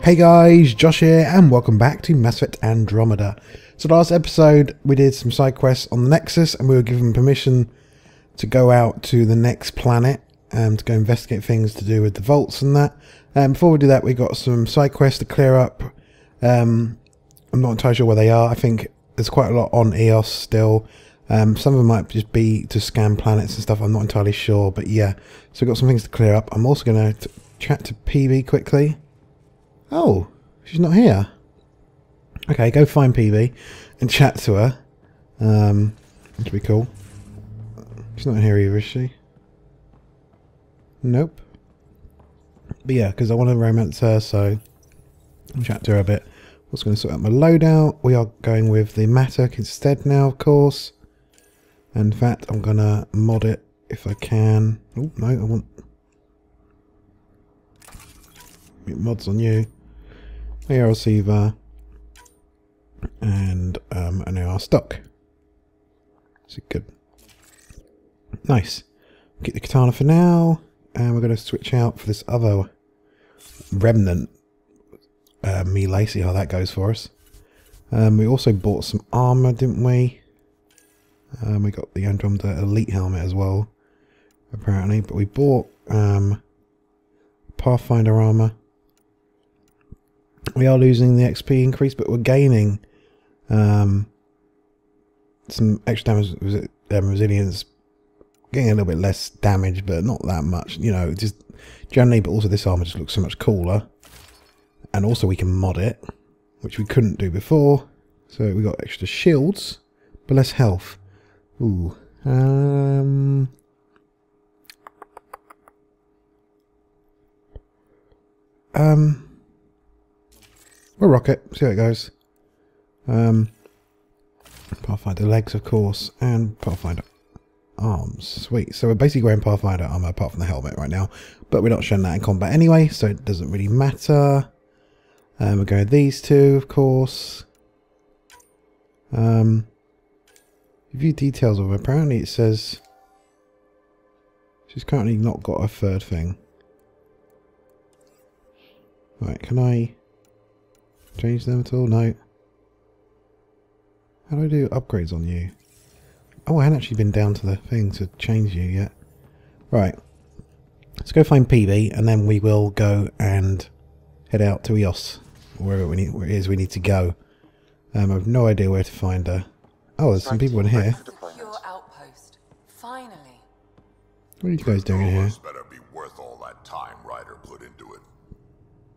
Hey guys, Josh here and welcome back to Mass Effect Andromeda. So last episode we did some side quests on the Nexus and we were given permission to go out to the next planet and to go investigate things to do with the vaults and that. Before we do that we got some side quests to clear up. I'm not entirely sure where they are. I think there's quite a lot on EOS still. Some of them might just be to scan planets and stuff, I'm not entirely sure, but yeah. So we've got some things to clear up. I'm also going to chat to PB quickly. Oh, she's not here. Okay, go find PB and chat to her. That'd be cool. She's not here either, is she? Nope. But yeah, because I want to romance her, so I'll chat to her a bit. Also going to sort out my loadout. We are going with the Matic instead now, of course. And in fact, I'm going to mod it if I can. Oh, no, I want mods on you. AR receiver and an AR stock. Is it good? Nice. Get the katana for now, and we're going to switch out for this other remnant melee. See how that goes for us. We also bought some armor, didn't we? We got the Andromeda Elite helmet as well, apparently. But we bought Pathfinder armor. We are losing the XP increase, but we're gaining some extra damage, resilience, getting a little bit less damage, but not that much, you know, just generally. But also this armor just looks so much cooler, and also we can mod it, which we couldn't do before. So we got extra shields, but less health. Ooh. We'll rock it, see how it goes. Pathfinder legs, of course, and Pathfinder arms. Sweet. So we're basically wearing Pathfinder armor apart from the helmet right now, but we're not showing that in combat anyway, so it doesn't really matter. We're going with these two, of course. View details of her. Apparently it says she's currently not got a third thing. Right, can I change them at all? No. How do I do upgrades on you? Oh, I hadn't actually been down to the thing to change you yet. Right. Let's go find PB and then we will go and head out to EOS. Where it is we need to go. I have no idea where to find her. Oh, there's some people in here. Your outpost. Finally. What are you guys doing in here? Better be worth all that time Ryder put into it.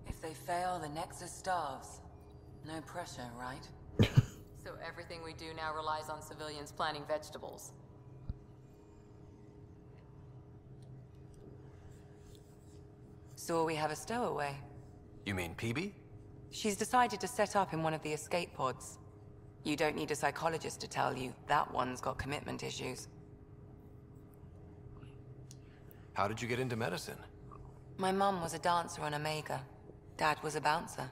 If they fail, the Nexus starves. No pressure, right? So everything we do now relies on civilians planting vegetables. So we have a stowaway. You mean PB? She's decided to set up in one of the escape pods. You don't need a psychologist to tell you that one's got commitment issues. How did you get into medicine? My mum was a dancer on Omega. Dad was a bouncer.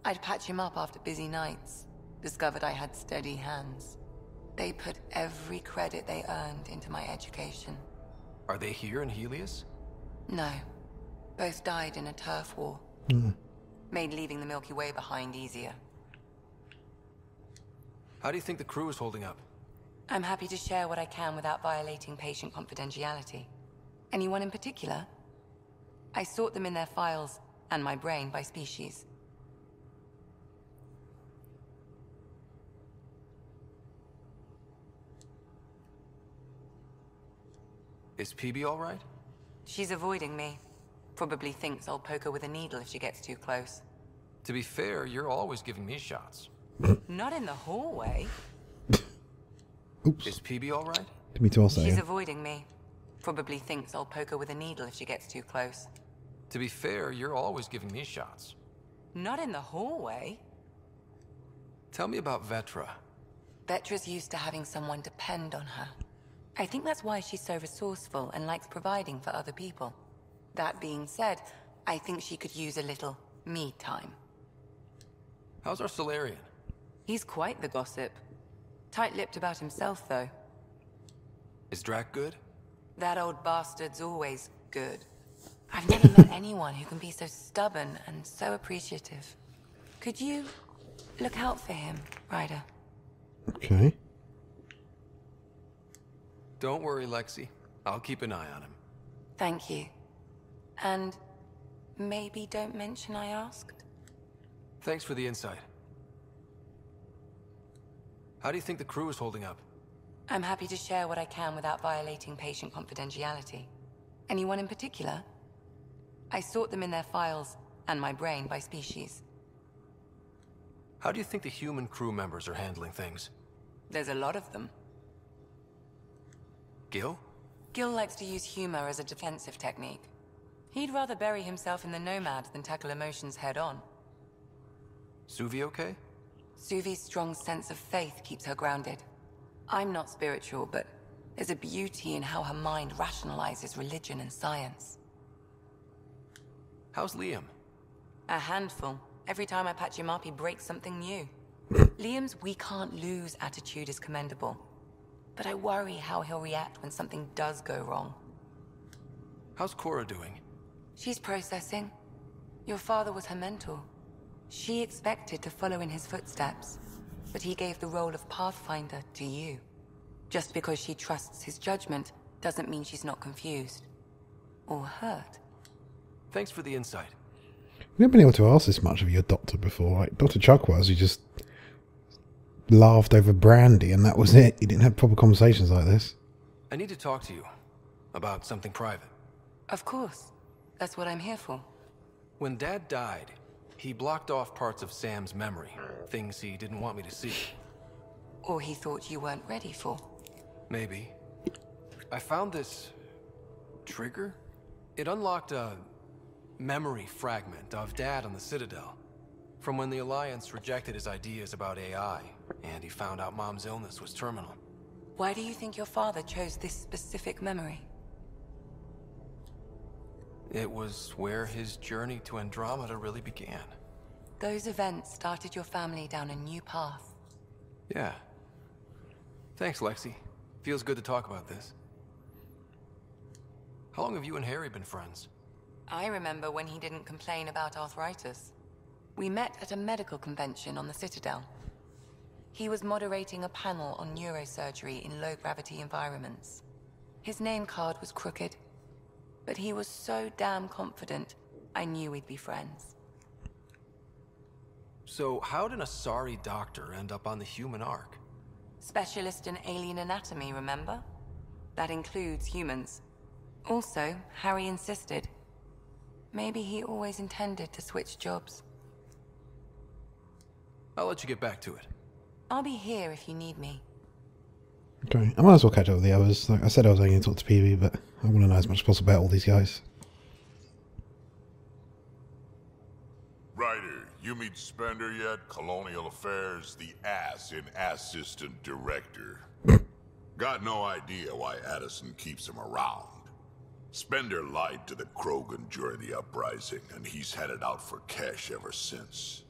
I'd patch him up after busy nights. Discovered I had steady hands. They put every credit they earned into my education. Are they here in Helios? No. Both died in a turf war. Made leaving the Milky Way behind easier. How do you think the crew is holding up? I'm happy to share what I can without violating patient confidentiality. Anyone in particular? I sort them in their files, and my brain by species. Is PB all right? She's avoiding me. Probably thinks I'll poke her with a needle if she gets too close. To be fair, you're always giving me shots. Not in the hallway. Oops. Is PB all right? To me too also. She's avoiding me. Probably thinks I'll poke her with a needle if she gets too close. To be fair, you're always giving me shots. Not in the hallway. Tell me about Vetra. Vetra's used to having someone depend on her. I think that's why she's so resourceful and likes providing for other people. That being said, I think she could use a little me time. How's our Solarian? He's quite the gossip. Tight-lipped about himself, though. Is Drac good? That old bastard's always good. I've never met anyone who can be so stubborn and so appreciative. Could you look out for him, Ryder? Okay. Don't worry, Lexi. I'll keep an eye on him. Thank you. And maybe don't mention I asked? Thanks for the insight. How do you think the crew is holding up? I'm happy to share what I can without violating patient confidentiality. Anyone in particular? I sort them in their files and my brain by species. How do you think the human crew members are handling things? There's a lot of them. Gil? Gil likes to use humor as a defensive technique. He'd rather bury himself in the Nomad than tackle emotions head-on. Suvi okay? Suvi's strong sense of faith keeps her grounded. I'm not spiritual, but there's a beauty in how her mind rationalizes religion and science. How's Liam? A handful. Every time I patch him up, he breaks something new. Liam's "we can't lose" attitude is commendable. But I worry how he'll react when something does go wrong. How's Cora doing? She's processing. Your father was her mentor. She expected to follow in his footsteps, but he gave the role of Pathfinder to you. Just because she trusts his judgment doesn't mean she's not confused. Or hurt. Thanks for the insight. We've never been able to ask this much of your doctor before. Like Dr. Chuck was, he just laughed over brandy and that was it. He didn't have proper conversations like this. I need to talk to you about something private. Of course. That's what I'm here for. When Dad died, he blocked off parts of Sam's memory, things he didn't want me to see. Or he thought you weren't ready for. Maybe. I found this trigger. It unlocked a memory fragment of Dad on the Citadel, from when the Alliance rejected his ideas about AI, and he found out Mom's illness was terminal. Why do you think your father chose this specific memory? It was where his journey to Andromeda really began. Those events started your family down a new path. Yeah. Thanks, Lexi. Feels good to talk about this. How long have you and Harry been friends? I remember when he didn't complain about arthritis. We met at a medical convention on the Citadel. He was moderating a panel on neurosurgery in low-gravity environments. His name card was crooked, but he was so damn confident, I knew we'd be friends. So how did a sorry doctor end up on the human ark? Specialist in alien anatomy, remember? That includes humans. Also, Harry insisted. Maybe he always intended to switch jobs. I'll let you get back to it. I'll be here if you need me. Okay, I might as well catch up with the others. Like I said, I was only going to talk to Peavy, but I want to know as much as possible about all these guys. Ryder, you meet Spender yet? Colonial Affairs, the ass in Assistant Director. Got no idea why Addison keeps him around. Spender lied to the Krogan during the uprising, and he's had it out for cash ever since.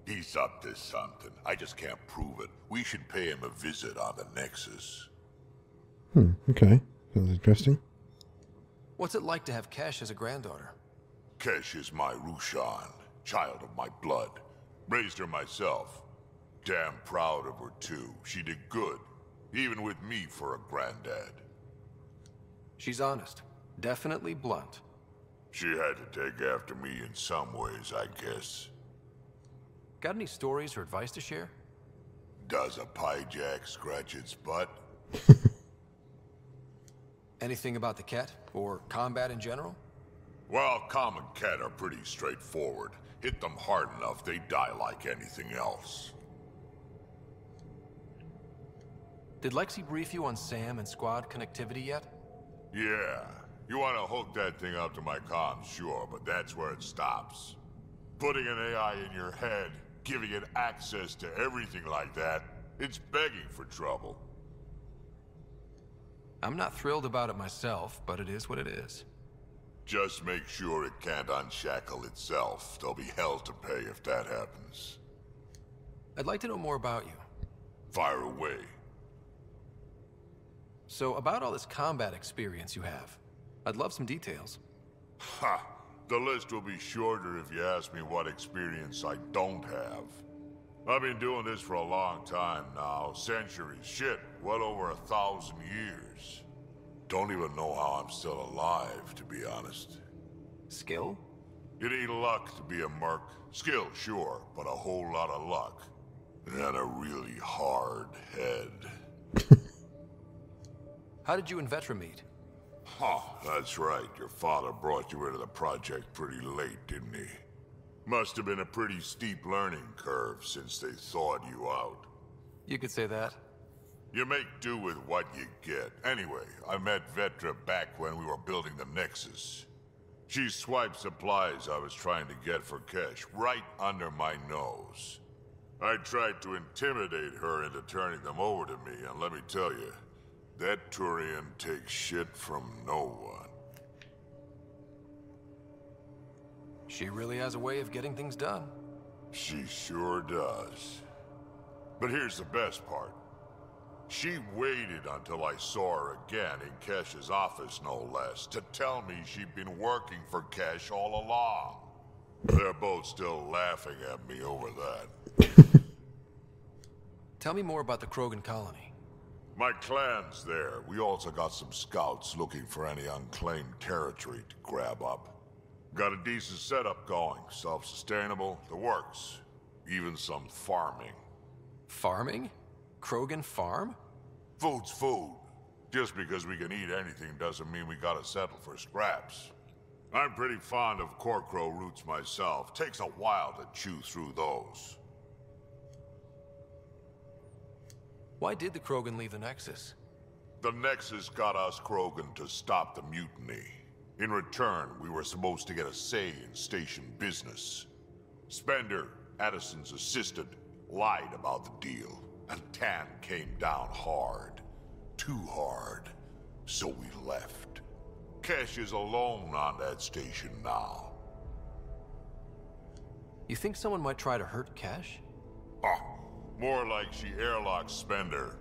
He's up to something. I just can't prove it. We should pay him a visit on the Nexus. Okay. Sounds interesting. What's it like to have Cash as a granddaughter? Kesh is my Rushan, child of my blood. Raised her myself. Damn proud of her too. She did good, even with me for a granddad. She's honest. Definitely blunt. She had to take after me in some ways, I guess. Got any stories or advice to share? Does a pie jack scratch its butt? Anything about the Ket, or combat in general? Well, common Ket are pretty straightforward. Hit them hard enough, they die like anything else. Did Lexi brief you on Sam and squad connectivity yet? Yeah. You want to hook that thing up to my comms, sure, but that's where it stops. Putting an AI in your head, giving it access to everything like that, it's begging for trouble. I'm not thrilled about it myself, but it is what it is. Just make sure it can't unshackle itself. There'll be hell to pay if that happens. I'd like to know more about you. Fire away. So, about all this combat experience you have, I'd love some details. Ha! The list will be shorter if you ask me what experience I don't have. I've been doing this for a long time now. Centuries. Shit, well over 1,000 years. Don't even know how I'm still alive, to be honest. Skill? It ain't luck to be a merc. Skill, sure, but a whole lot of luck. And a really hard head. How did you and Vetra meet? Huh, that's right. Your father brought you into the project pretty late, didn't he? Must have been a pretty steep learning curve since they thawed you out. You could say that. You make do with what you get. Anyway, I met Vetra back when we were building the Nexus. She swiped supplies I was trying to get for Kesh right under my nose. I tried to intimidate her into turning them over to me, and let me tell you, that Turian takes shit from no one. She really has a way of getting things done. She sure does. But here's the best part. She waited until I saw her again in Kesh's office, no less, to tell me she'd been working for Kesh all along. They're both still laughing at me over that. Tell me more about the Krogan colony. My clan's there. We also got some scouts looking for any unclaimed territory to grab up. Got a decent setup going. Self-sustainable, the works. Even some farming. Farming? Krogan farm? Food's food. Just because we can eat anything doesn't mean we gotta settle for scraps. I'm pretty fond of Corcrow roots myself. Takes a while to chew through those. Why did the Krogan leave the Nexus? The Nexus got us Krogan to stop the mutiny. In return, we were supposed to get a say in station business. Spender, Addison's assistant, lied about the deal, and Tan came down hard. Too hard. So we left. Kesh is alone on that station now. You think someone might try to hurt Kesh? Oh, more like she airlocks Spender.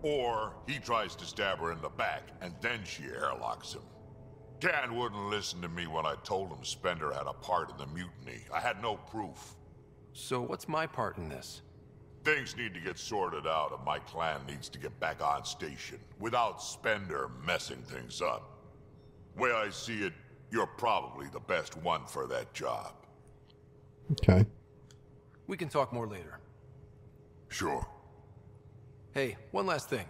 Or he tries to stab her in the back, and then she airlocks him. Tan wouldn't listen to me when I told him Spender had a part in the mutiny. I had no proof. So what's my part in this? Things need to get sorted out, and my clan needs to get back on station, without Spender messing things up. Way I see it, you're probably the best one for that job. Okay. We can talk more later. Sure. Hey, one last thing.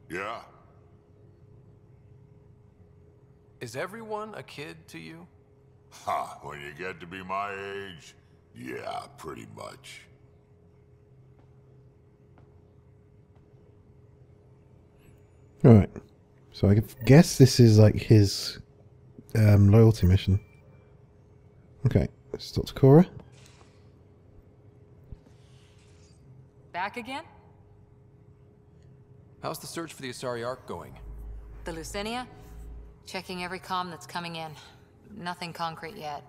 Yeah? Is everyone a kid to you? Ha, when you get to be my age, yeah, pretty much. Alright. So I guess this is like his loyalty mission. Okay, let's talk to Cora. Back again? How's the search for the Asari Ark going? The Lucinia? Checking every comm that's coming in. Nothing concrete yet.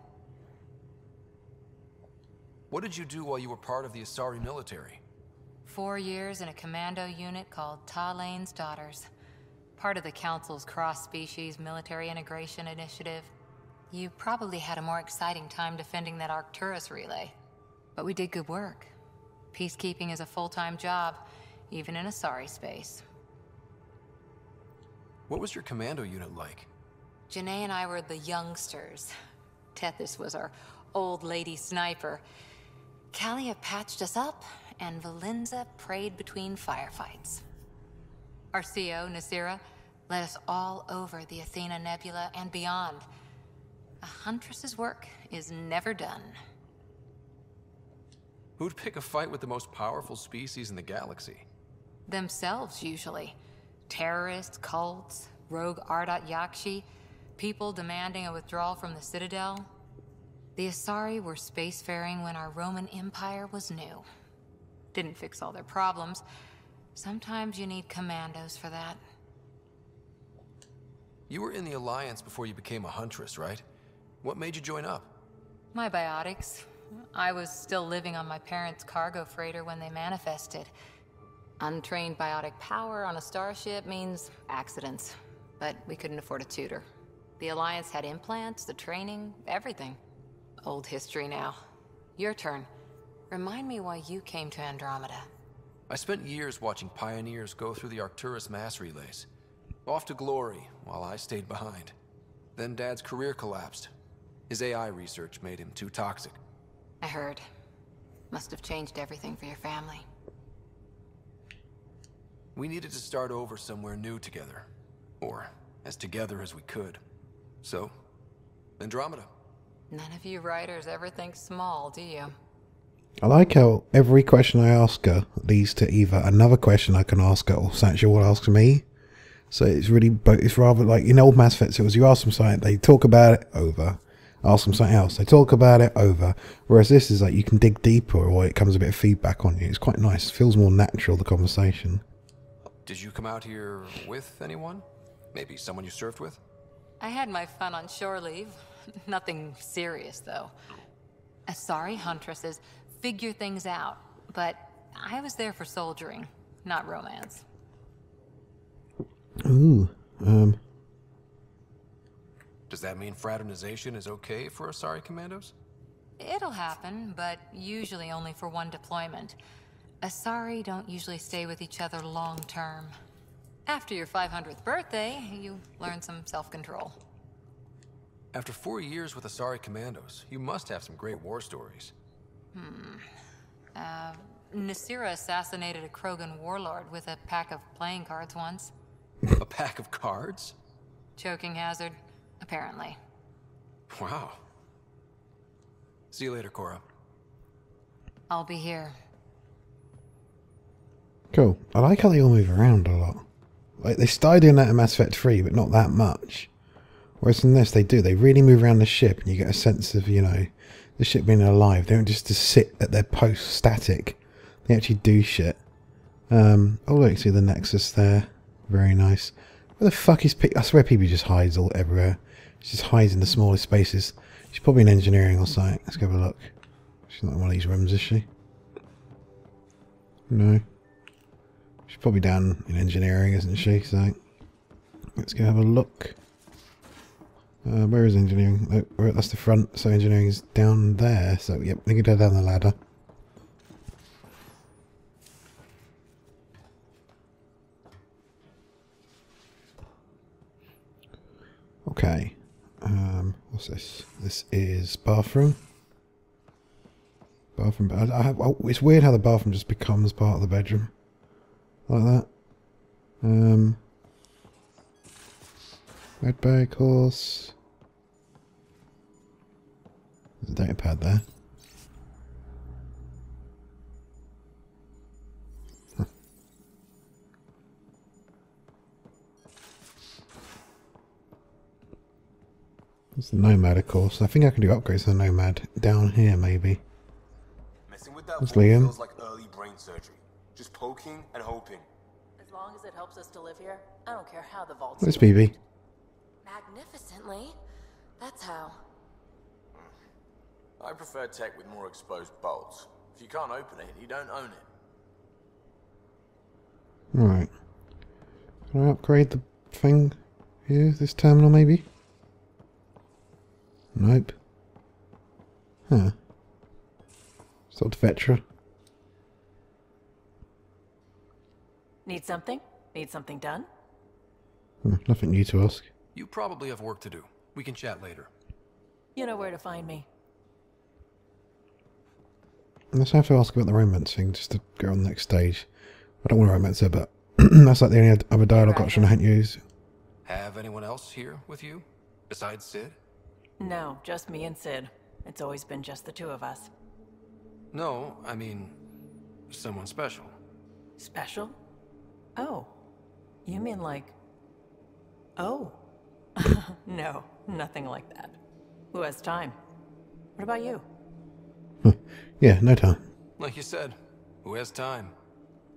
What did you do while you were part of the Asari military? 4 years in a commando unit called Talane's Daughters. Part of the Council's cross-species military integration initiative. You probably had a more exciting time defending that Arcturus relay. But we did good work. Peacekeeping is a full-time job, even in Asari space. What was your commando unit like? Janae and I were the youngsters. Tethys was our old lady sniper. Kalia patched us up, and Valenza prayed between firefights. Our CO, Nasira, led us all over the Athena Nebula and beyond. A huntress's work is never done. Who'd pick a fight with the most powerful species in the galaxy? Themselves, usually. Terrorists, cults, rogue Ardat Yakshi, people demanding a withdrawal from the Citadel. The Asari were spacefaring when our Roman Empire was new. Didn't fix all their problems. Sometimes you need commandos for that. You were in the Alliance before you became a huntress, right? What made you join up? My biotics. I was still living on my parents' cargo freighter when they manifested. Untrained biotic power on a starship means accidents, but we couldn't afford a tutor. The Alliance had implants, the training, everything. Old history now. Your turn. Remind me why you came to Andromeda. I spent years watching pioneers go through the Arcturus mass relays. Off to glory, while I stayed behind. Then Dad's career collapsed. His AI research made him too toxic. I heard. Must have changed everything for your family. We needed to start over somewhere new together. Or as together as we could. So, Andromeda. None of you writers ever think small, do you? I like how every question I ask her leads to either another question I can ask her or something she will ask me. So it's really, it's rather like in old Mass Effect, it was you ask them something, they talk about it, over. Ask them something else, they talk about it, over. Whereas this is like you can dig deeper or it comes a bit of feedback on you. It's quite nice. It feels more natural, the conversation. Did you come out here with anyone? Maybe someone you served with? I had my fun on shore leave. Nothing serious, though. Asari huntresses figure things out, but I was there for soldiering, not romance. Ooh, Does that mean fraternization is okay for Asari commandos? It'll happen, but usually only for one deployment. Asari don't usually stay with each other long term. After your 500th birthday, you learn some self-control. After 4 years with Asari commandos, you must have some great war stories. Nasira assassinated a Krogan warlord with a pack of playing cards once. A pack of cards? Choking hazard, apparently. Wow. See you later, Cora. I'll be here. cool. I like how they all move around a lot. Like they started doing that in Mass Effect 3, but not that much. Whereas in this, they do. They really move around the ship, and you get a sense of, you know, the ship being alive. They don't just sit at their post static. They actually do shit. Oh look, see the Nexus there. Very nice. Where the fuck is Phoebe? I swear Phoebe just hides all everywhere. She just hides in the smallest spaces. She's probably in engineering or something. Let's go have a look. She's not in one of these rooms, is she? No. She's probably down in engineering, isn't she? So let's go have a look. Where is engineering? Oh, that's the front, so engineering is down there. So yep, we can go down the ladder. Okay. What's this? This is bathroom. Bathroom. It's weird how the bathroom just becomes part of the bedroom, like that. Red bag horse. There's a data pad there. Huh. There's the Nomad, of course. I think I can do upgrades on the Nomad down here, maybe. Messing with that That's wall Liam. feels like early brain surgery. Just poking and hoping. As long as it helps us to live here, I don't care how the vault's Where's built. BB? Magnificently. That's how. I prefer tech with more exposed bolts. If you can't open it, you don't own it. Right. Can I upgrade the thing here? This terminal, maybe? Nope. Huh. Sort of Vetra. Need something? Need something done? Nothing new to ask. You probably have work to do. We can chat later. You know where to find me. Let's have to ask about the romance thing just to go on the next stage. I don't want to romance her, but that's like the only other dialogue option I hadn't used. Have anyone else here with you? Besides Sid? No, just me and Sid. It's always been just the two of us. No, I mean, someone special. Special? Oh. You mean like... Oh. No, nothing like that. Who has time? What about you? Yeah, no time. Like you said, who has time?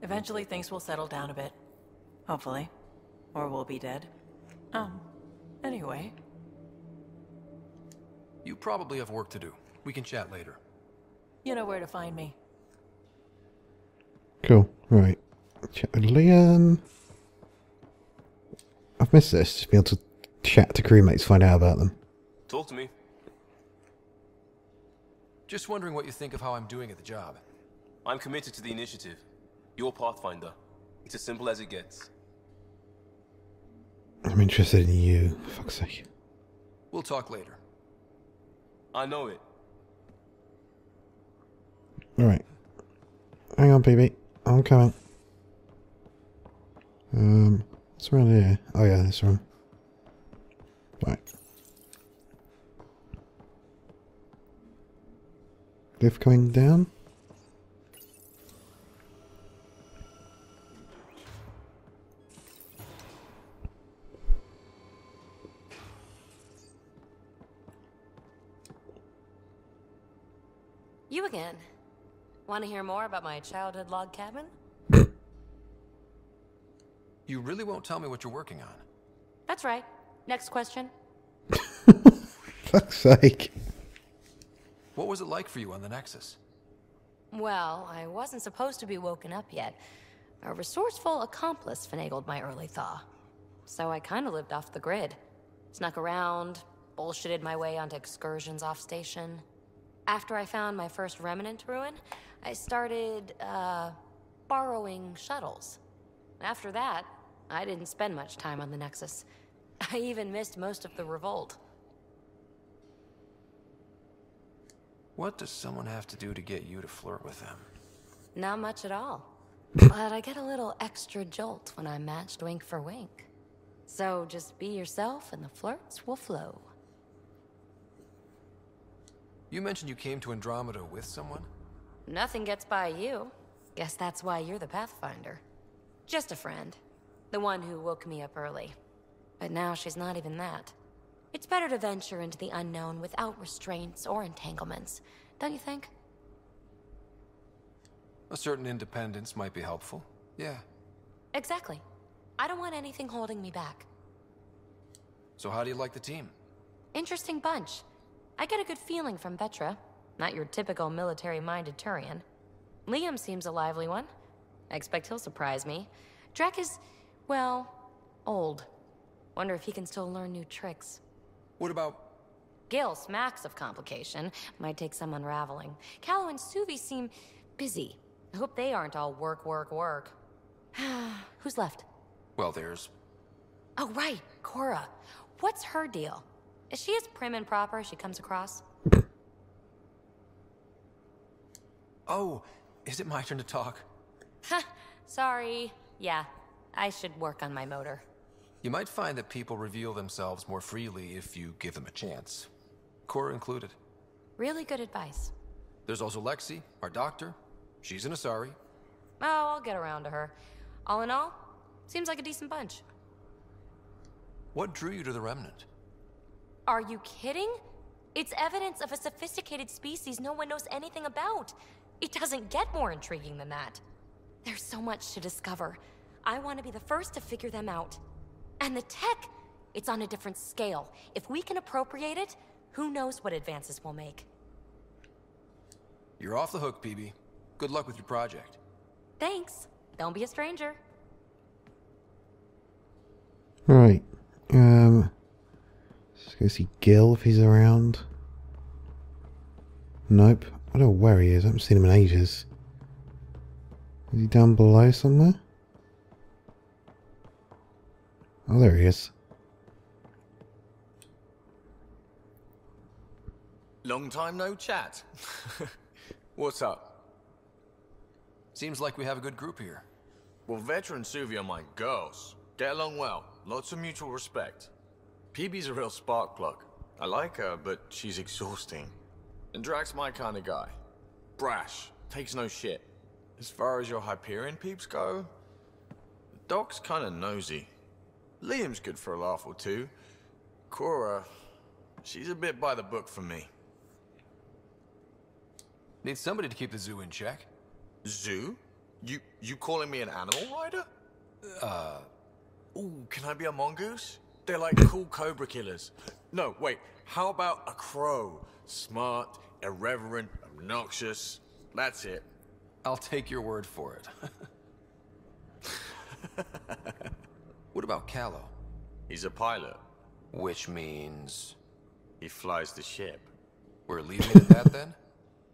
Eventually things will settle down a bit. Hopefully. Or we'll be dead. Anyway. You probably have work to do. We can chat later. You know where to find me. Cool. Right. Chat with Liam. I've missed this. Just being able to chat to crewmates, find out about them. Talk to me. Just wondering what you think of how I'm doing at the job. I'm committed to the initiative. You're Pathfinder. It's as simple as it gets. I'm interested in you, for fuck's sake. We'll talk later. I know it. Alright. Hang on, PB. I'm coming. What's around here? Oh yeah, this room. Right. Lift coming down. You again. Want to hear more about my childhood log cabin? You really won't tell me what you're working on? That's right. Next question. Fuck's sake. What was it like for you on the Nexus? Well, I wasn't supposed to be woken up yet. A resourceful accomplice finagled my early thaw. So I kind of lived off the grid. Snuck around, bullshitted my way onto excursions off station. After I found my first remnant ruin, I started, borrowing shuttles. After that, I didn't spend much time on the Nexus. I even missed most of the revolt. What does someone have to do to get you to flirt with them? Not much at all. But I get a little extra jolt when I'm matched wink for wink. So just be yourself and the flirts will flow. You mentioned you came to Andromeda with someone? Nothing gets by you. Guess that's why you're the Pathfinder. Just a friend. The one who woke me up early. But now she's not even that. It's better to venture into the unknown without restraints or entanglements, don't you think? A certain independence might be helpful. Yeah. Exactly. I don't want anything holding me back. So how do you like the team? Interesting bunch. I get a good feeling from Vetra. Not your typical military-minded Turian. Liam seems a lively one. I expect he'll surprise me. Drek is, well, old. Wonder if he can still learn new tricks. What about... Gil smacks of complication. Might take some unraveling. Callow and Suvi seem busy. I hope they aren't all work, work, work. Who's left? Well, there's... Oh, right, Cora. What's her deal? Is she as prim and proper as she comes across? Oh, is it my turn to talk? Ha, sorry. Yeah, I should work on my motor. You might find that people reveal themselves more freely if you give them a chance. Cora included. Really good advice. There's also Lexi, our doctor. She's an Asari. Oh, I'll get around to her. All in all, seems like a decent bunch. What drew you to the Remnant? Are you kidding? It's evidence of a sophisticated species no one knows anything about. It doesn't get more intriguing than that. There's so much to discover. I want to be the first to figure them out. And the tech, it's on a different scale. If we can appropriate it, who knows what advances we'll make. You're off the hook, PB. Good luck with your project. Thanks. Don't be a stranger. Right. Let's go see Gil if he's around. Nope. I don't know where he is. I haven't seen him in ages. Is he down below somewhere? Oh, there he is. Long time no chat. What's up? Seems like we have a good group here. Well, Vetra and Suvi are my girls. Get along well. Lots of mutual respect. PB's a real spark plug. I like her, but she's exhausting. And Drak's my kind of guy. Brash. Takes no shit. As far as your Hyperion peeps go, Doc's kind of nosy. Liam's good for a laugh or two. Cora, she's a bit by the book for me. Need somebody to keep the zoo in check. Zoo? You calling me an animal rider? Ooh, can I be a mongoose? They're like cool cobra killers. No, wait, how about a crow? Smart, irreverent, obnoxious. That's it. I'll take your word for it. What about Callow? He's a pilot. Which means... He flies the ship. We're leaving it at that then?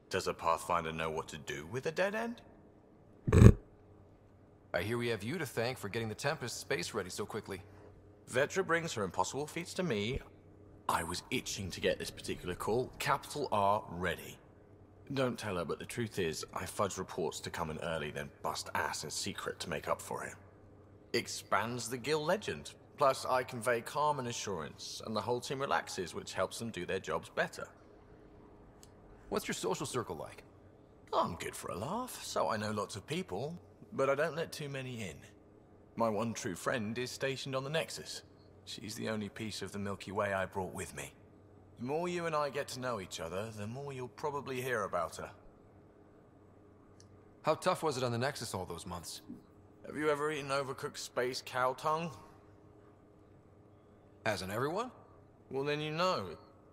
Does a Pathfinder know what to do with a dead end? I hear we have you to thank for getting the Tempest space ready so quickly. Vetra brings her impossible feats to me. I was itching to get this particular call, capital R, ready. Don't tell her, but the truth is, I fudge reports to come in early, then bust ass in secret to make up for it. Expands the guild legend. Plus, I convey calm and assurance, and the whole team relaxes, which helps them do their jobs better. What's your social circle like? I'm good for a laugh, so I know lots of people, but I don't let too many in. My one true friend is stationed on the Nexus. She's the only piece of the Milky Way I brought with me. The more you and I get to know each other, the more you'll probably hear about her. How tough was it on the Nexus all those months? Have you ever eaten overcooked space cow tongue? Hasn't everyone? Well, then you know.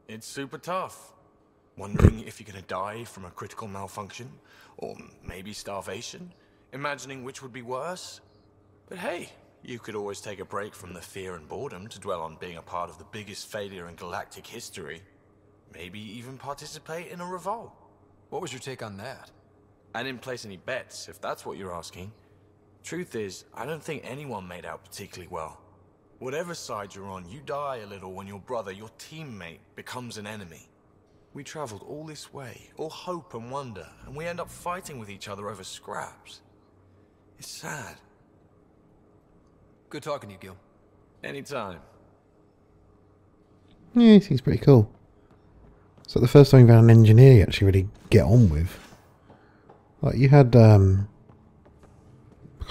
It's super tough. Wondering if you're gonna die from a critical malfunction, or maybe starvation, imagining which would be worse. But hey, you could always take a break from the fear and boredom to dwell on being a part of the biggest failure in galactic history. Maybe even participate in a revolt. What was your take on that? I didn't place any bets, if that's what you're asking. Truth is, I don't think anyone made out particularly well. Whatever side you're on, you die a little when your brother, your teammate, becomes an enemy. We traveled all this way, all hope and wonder, and we end up fighting with each other over scraps. It's sad. Good talking to you, Gil. Anytime. Yeah, he seems pretty cool. So the first time you've had an engineer you actually really get on with. Like you had, I can't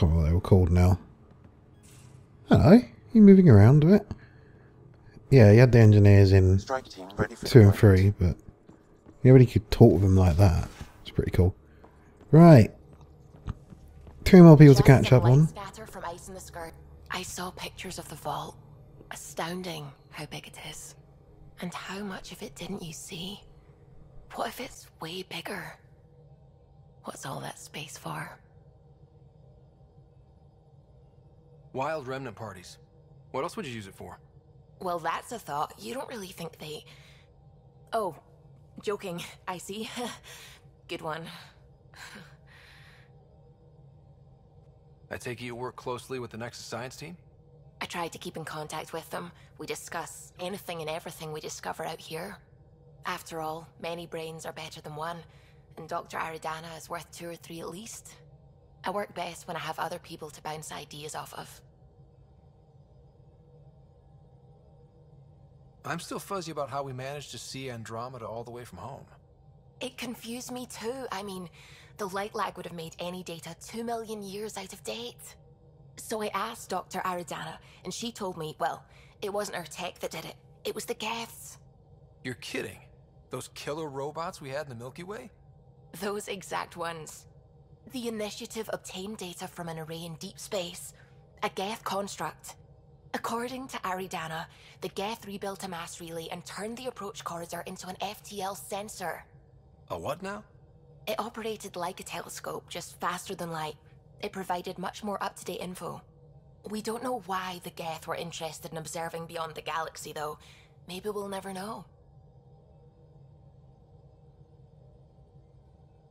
remember what they were called now. Hello, you moving around a bit? Yeah, you had the engineers in 2 and 3, but you really could talk with them like that. It's pretty cool. Right. 2 more people to catch up on. From ice in the skirt. I saw pictures of the vault. Astounding how big it is. And how much of it didn't you see? What if it's way bigger? What's all that space for? Wild remnant parties. What else would you use it for? Well, that's a thought. You don't really think they... Oh, joking. I see. Good one. I take it you work closely with the Nexus Science team? I tried to keep in contact with them. We discuss anything and everything we discover out here. After all, many brains are better than one, and Dr. Aridana is worth 2 or 3 at least. I work best when I have other people to bounce ideas off of. I'm still fuzzy about how we managed to see Andromeda all the way from home. It confused me too. I mean, the light lag would have made any data 2 million years out of date. So I asked Dr. Aridana, and she told me, well, it wasn't her tech that did it. It was the Geths. You're kidding. Those killer robots we had in the Milky Way? Those exact ones. The Initiative obtained data from an array in deep space, a Geth construct. According to Aridana, the Geth rebuilt a mass relay and turned the approach corridor into an FTL sensor. A what now? It operated like a telescope, just faster than light. It provided much more up-to-date info. We don't know why the Geth were interested in observing beyond the galaxy, though. Maybe we'll never know.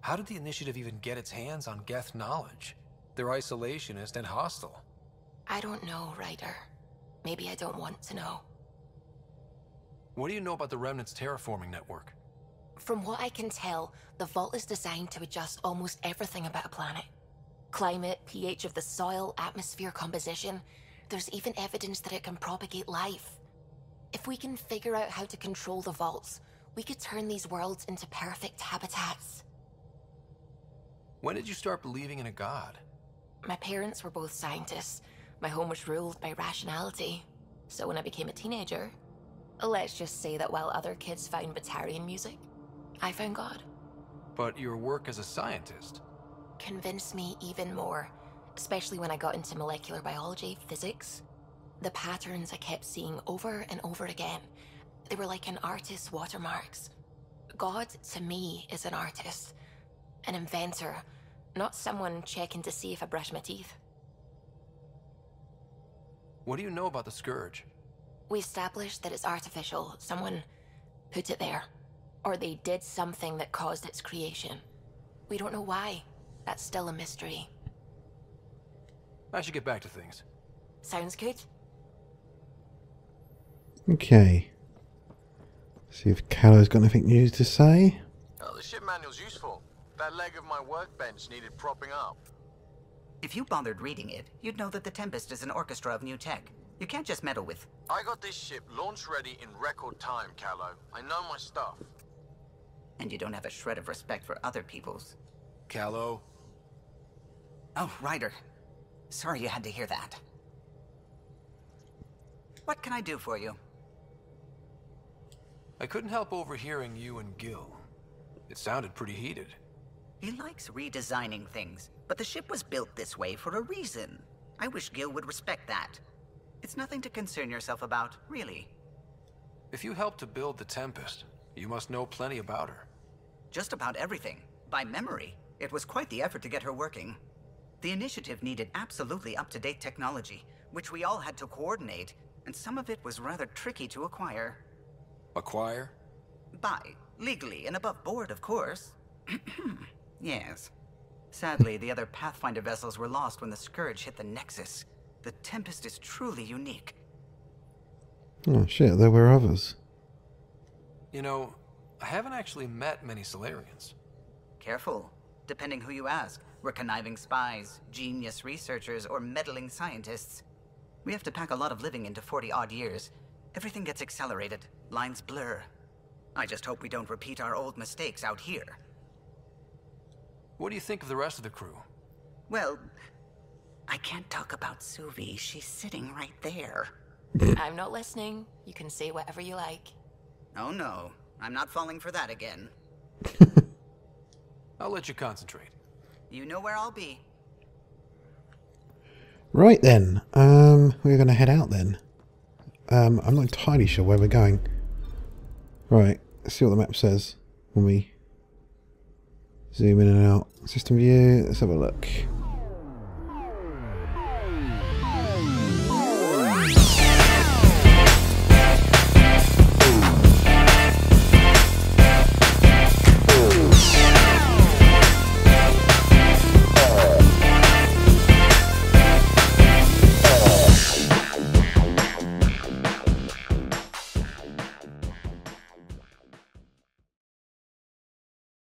How did the Initiative even get its hands on Geth knowledge? They're isolationist and hostile. I don't know, Ryder. Maybe I don't want to know. What do you know about the Remnant's terraforming network? From what I can tell, the vault is designed to adjust almost everything about a planet. Climate, pH of the soil, atmosphere composition. There's even evidence that it can propagate life. If we can figure out how to control the vaults, we could turn these worlds into perfect habitats. When did you start believing in a god? My parents were both scientists. My home was ruled by rationality. So when I became a teenager, let's just say that while other kids found Batarian music, I found God. But your work as a scientist convinced me even more, especially when I got into molecular biology, physics. The patterns I kept seeing over and over again, they were like an artist's watermarks. God, to me, is an artist, an inventor, not someone checking to see if I brush my teeth. What do you know about the Scourge? We established that it's artificial. Someone put it there. Or they did something that caused its creation. We don't know why. That's still a mystery. I should get back to things. Sounds good. Okay. See if Callow's got anything news to say. Oh, the ship manual's useful. That leg of my workbench needed propping up. If you bothered reading it, you'd know that the Tempest is an orchestra of new tech. You can't just meddle with... I got this ship launch ready in record time, Callow. I know my stuff. And you don't have a shred of respect for other people's. Callow. Oh, Ryder. Sorry you had to hear that. What can I do for you? I couldn't help overhearing you and Gil. It sounded pretty heated. He likes redesigning things, but the ship was built this way for a reason. I wish Gil would respect that. It's nothing to concern yourself about, really. If you helped to build the Tempest, you must know plenty about her. Just about everything. By memory. It was quite the effort to get her working. The initiative needed absolutely up-to-date technology, which we all had to coordinate, and some of it was rather tricky to acquire. Acquire? Buy. Legally and above board, of course. Yes. Sadly, the other Pathfinder vessels were lost when the Scourge hit the Nexus. The Tempest is truly unique. Oh shit, there were others. You know, I haven't actually met many Solarians. Careful. Depending who you ask, we're conniving spies, genius researchers, or meddling scientists. We have to pack a lot of living into 40-odd years. Everything gets accelerated. Lines blur. I just hope we don't repeat our old mistakes out here. What do you think of the rest of the crew? Well, I can't talk about Suvi. She's sitting right there. I'm not listening. You can say whatever you like. Oh no, I'm not falling for that again. I'll let you concentrate. You know where I'll be. Right then, we're going to head out then. I'm not entirely sure where we're going. Right, let's see what the map says when we zoom in and out. System view, let's have a look.